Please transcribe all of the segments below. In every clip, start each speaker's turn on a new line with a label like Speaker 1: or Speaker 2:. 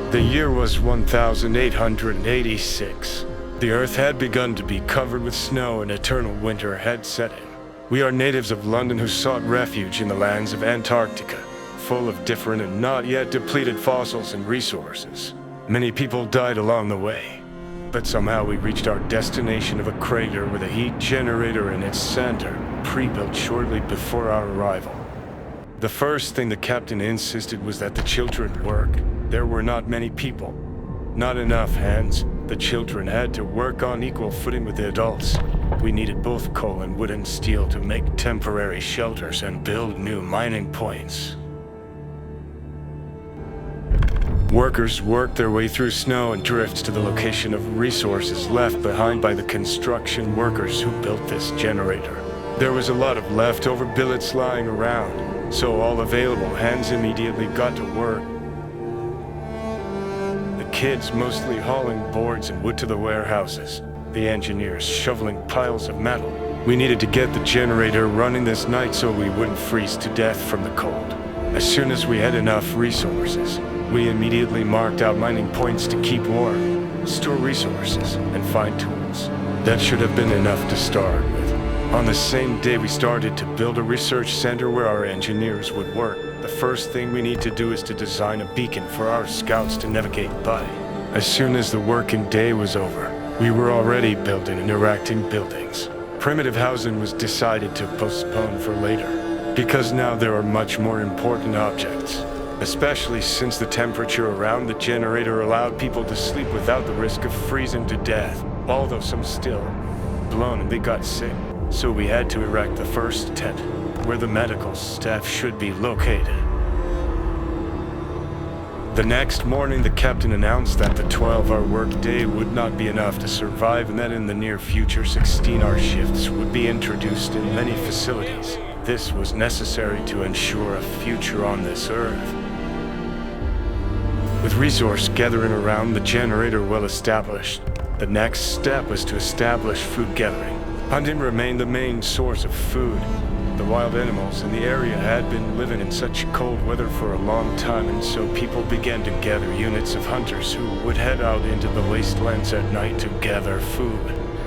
Speaker 1: The year was 1886. The earth had begun to be covered with snow and eternal winter had set in. We are natives of London who sought refuge in the lands of Antarctica, full of different and not yet depleted fossils and resources. Many people died along the way, but somehow we reached our destination of a crater with a heat generator in its center, pre-built shortly before our arrival. The first thing the captain insisted was that the children work. There were not many people, not enough hands. The children had to work on equal footing with the adults. We needed both coal and wood and steel to make temporary shelters and build new mining points. Workers worked their way through snow and drifts to the location of resources left behind by the construction workers who built this generator. There was a lot of leftover billets lying around, so all available hands immediately got to work. The kids mostly hauling boards and wood to the warehouses, the engineers shoveling piles of metal. We needed to get the generator running this night so we wouldn't freeze to death from the cold. As soon as we had enough resources, we immediately marked out mining points to keep warm, store resources, and find tools. That should have been enough to start with. On the same day we started to build a research center where our engineers would work. The first thing we need to do is to design a beacon for our scouts to navigate by. As soon as the working day was over, we were already building and erecting buildings. Primitive housing was decided to postpone for later, because now there are much more important objects, especially since the temperature around the generator allowed people to sleep without the risk of freezing to death, although some still blown and they got sick. So we had to erect the first tent, where the medical staff should be located. The next morning, the captain announced that the 12-hour workday would not be enough to survive and that in the near future 16-hour shifts would be introduced in many facilities. This was necessary to ensure a future on this earth. With resource gathering around the generator well established, the next step was to establish food gathering. Hunting remained the main source of food. The wild animals in the area had been living in such cold weather for a long time, and so people began to gather units of hunters who would head out into the wastelands at night to gather food.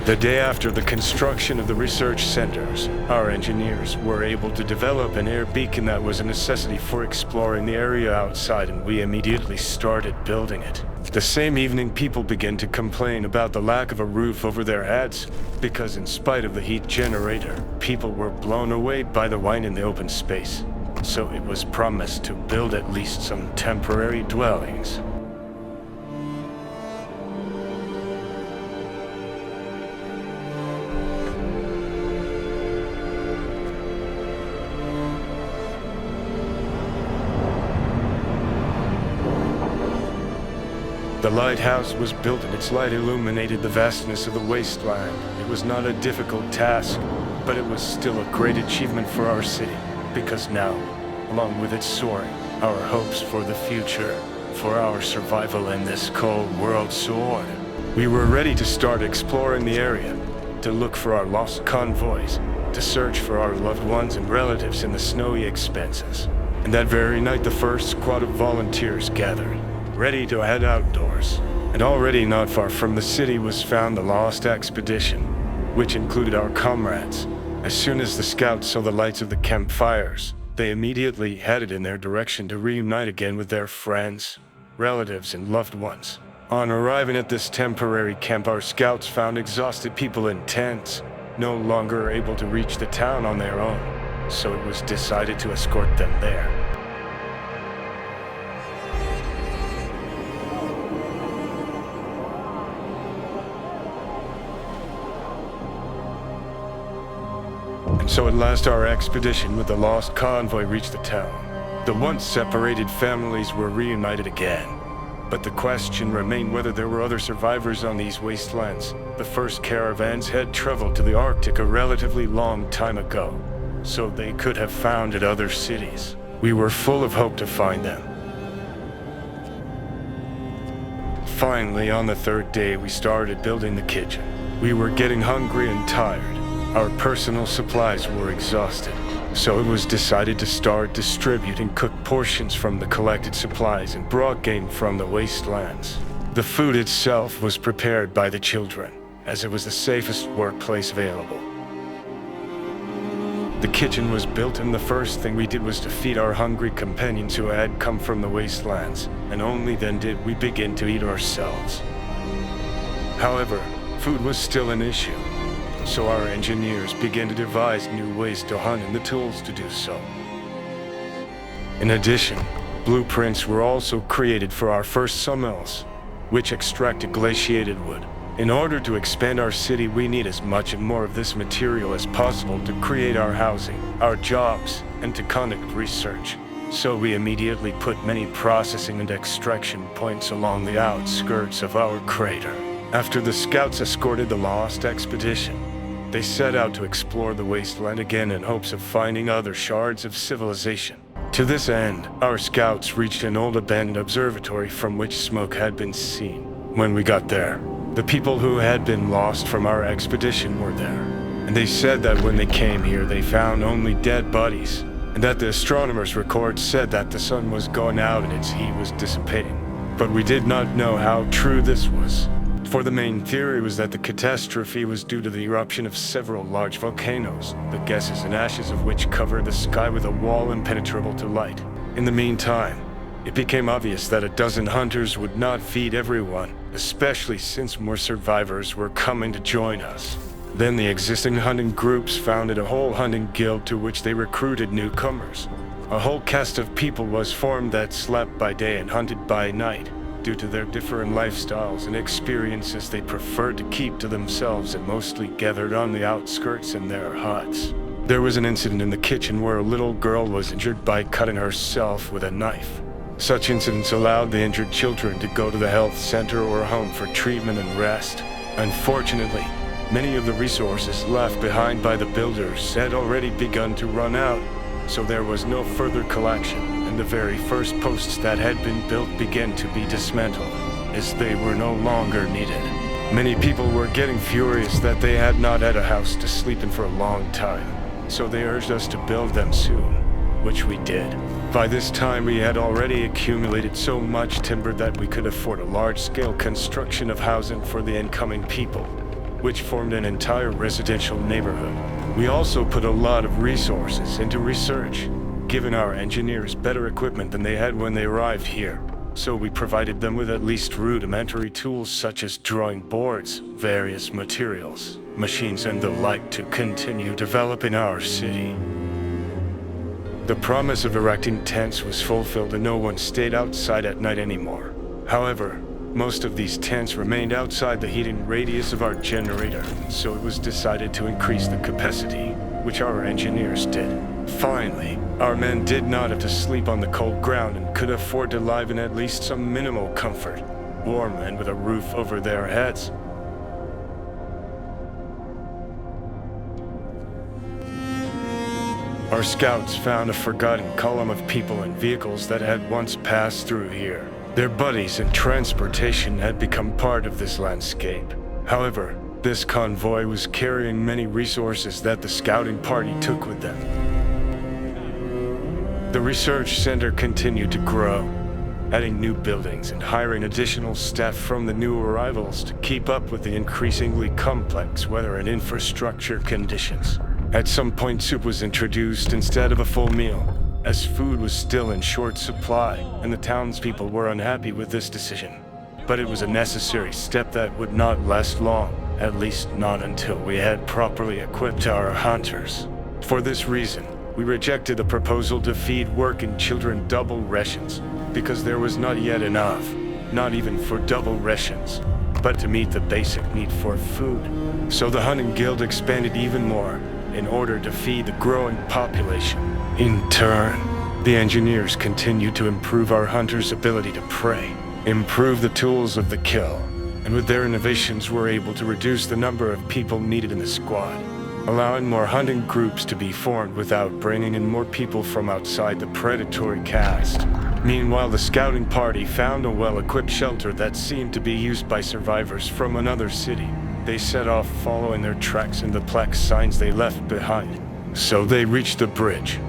Speaker 1: The day after the construction of the research centers, our engineers were able to develop an air beacon that was a necessity for exploring the area outside, and we immediately started building it. The same evening, people began to complain about the lack of a roof over their heads, because in spite of the heat generator, people were blown away by the wind in the open space. So it was promised to build at least some temporary dwellings. The lighthouse was built and its light illuminated the vastness of the wasteland. It was not a difficult task, but it was still a great achievement for our city, because now, along with its soaring, our hopes for the future, for our survival in this cold world soared. We were ready to start exploring the area, to look for our lost convoys, to search for our loved ones and relatives in the snowy expanses. And that very night, the first squad of volunteers gathered, ready to head outdoors. And already not far from the city was found the Lost Expedition, which included our comrades. As soon as the scouts saw the lights of the campfires, they immediately headed in their direction to reunite again with their friends, relatives, and loved ones. On arriving at this temporary camp, our scouts found exhausted people in tents, no longer able to reach the town on their own, so it was decided to escort them there. So at last our expedition with the lost convoy reached the town. The once separated families were reunited again. But the question remained whether there were other survivors on these wastelands. The first caravans had traveled to the Arctic a relatively long time ago, so they could have founded other cities. We were full of hope to find them. Finally, on the third day, we started building the kitchen. We were getting hungry and tired. Our personal supplies were exhausted. So it was decided to start distributing cooked portions from the collected supplies and brought game from the wastelands. The food itself was prepared by the children, as it was the safest workplace available. The kitchen was built, and the first thing we did was to feed our hungry companions who had come from the wastelands, and only then did we begin to eat ourselves. However, food was still an issue, so our engineers began to devise new ways to hunt and the tools to do so. In addition, blueprints were also created for our first sawmills, which extracted glaciated wood. In order to expand our city, we need as much and more of this material as possible to create our housing, our jobs, and to conduct research. So we immediately put many processing and extraction points along the outskirts of our crater. After the scouts escorted the lost expedition, they set out to explore the wasteland again in hopes of finding other shards of civilization. To this end, our scouts reached an old abandoned observatory from which smoke had been seen. When we got there, the people who had been lost from our expedition were there, and they said that when they came here they found only dead bodies, and that the astronomers' records said that the sun was going out and its heat was dissipating. But we did not know how true this was, for the main theory was that the catastrophe was due to the eruption of several large volcanoes, the gases and ashes of which covered the sky with a wall impenetrable to light. In the meantime, it became obvious that a dozen hunters would not feed everyone, especially since more survivors were coming to join us. Then the existing hunting groups founded a whole hunting guild to which they recruited newcomers. A whole caste of people was formed that slept by day and hunted by night. Due to their different lifestyles and experiences, they preferred to keep to themselves and mostly gathered on the outskirts in their huts. There was an incident in the kitchen where a little girl was injured by cutting herself with a knife. Such incidents allowed the injured children to go to the health center or home for treatment and rest. Unfortunately, many of the resources left behind by the builders had already begun to run out, so there was no further collection, and the very first posts that had been built began to be dismantled, as they were no longer needed. Many people were getting furious that they had not had a house to sleep in for a long time, so they urged us to build them soon, which we did. By this time, we had already accumulated so much timber that we could afford a large-scale construction of housing for the incoming people, which formed an entire residential neighborhood. We also put a lot of resources into research, giving our engineers better equipment than they had when they arrived here. So we provided them with at least rudimentary tools such as drawing boards, various materials, machines, and the like to continue developing our city. The promise of erecting tents was fulfilled and no one stayed outside at night anymore. However, most of these tents remained outside the heating radius of our generator, so it was decided to increase the capacity, which our engineers did. Finally, our men did not have to sleep on the cold ground and could afford to live in at least some minimal comfort, warm and with a roof over their heads. Our scouts found a forgotten column of people and vehicles that had once passed through here. Their buddies and transportation had become part of this landscape. However, this convoy was carrying many resources that the scouting party took with them. The research center continued to grow, adding new buildings and hiring additional staff from the new arrivals to keep up with the increasingly complex weather and infrastructure conditions. At some point, soup was introduced instead of a full meal, as food was still in short supply, and the townspeople were unhappy with this decision. But it was a necessary step that would not last long, at least not until we had properly equipped our hunters. For this reason, we rejected the proposal to feed working children double rations, because there was not yet enough, not even for double rations, but to meet the basic need for food. So the hunting guild expanded even more, in order to feed the growing population. In turn, the engineers continued to improve our hunters' ability to prey, improve the tools of the kill, and with their innovations were able to reduce the number of people needed in the squad, allowing more hunting groups to be formed without bringing in more people from outside the predatory caste. Meanwhile, the scouting party found a well-equipped shelter that seemed to be used by survivors from another city. They set off following their tracks and the plaque signs they left behind. So they reached the bridge.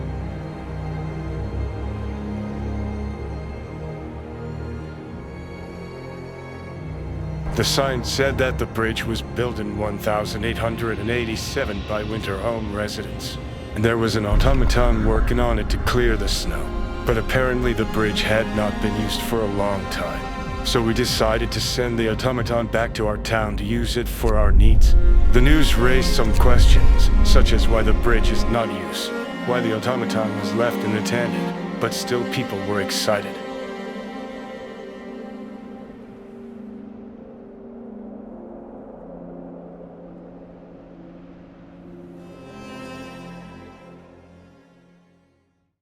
Speaker 1: The sign said that the bridge was built in 1887 by winter home residents, and there was an automaton working on it to clear the snow. But apparently the bridge had not been used for a long time. So we decided to send the automaton back to our town to use it for our needs. The news raised some questions, such as why the bridge is not used, why the automaton was left unattended, but still people were excited.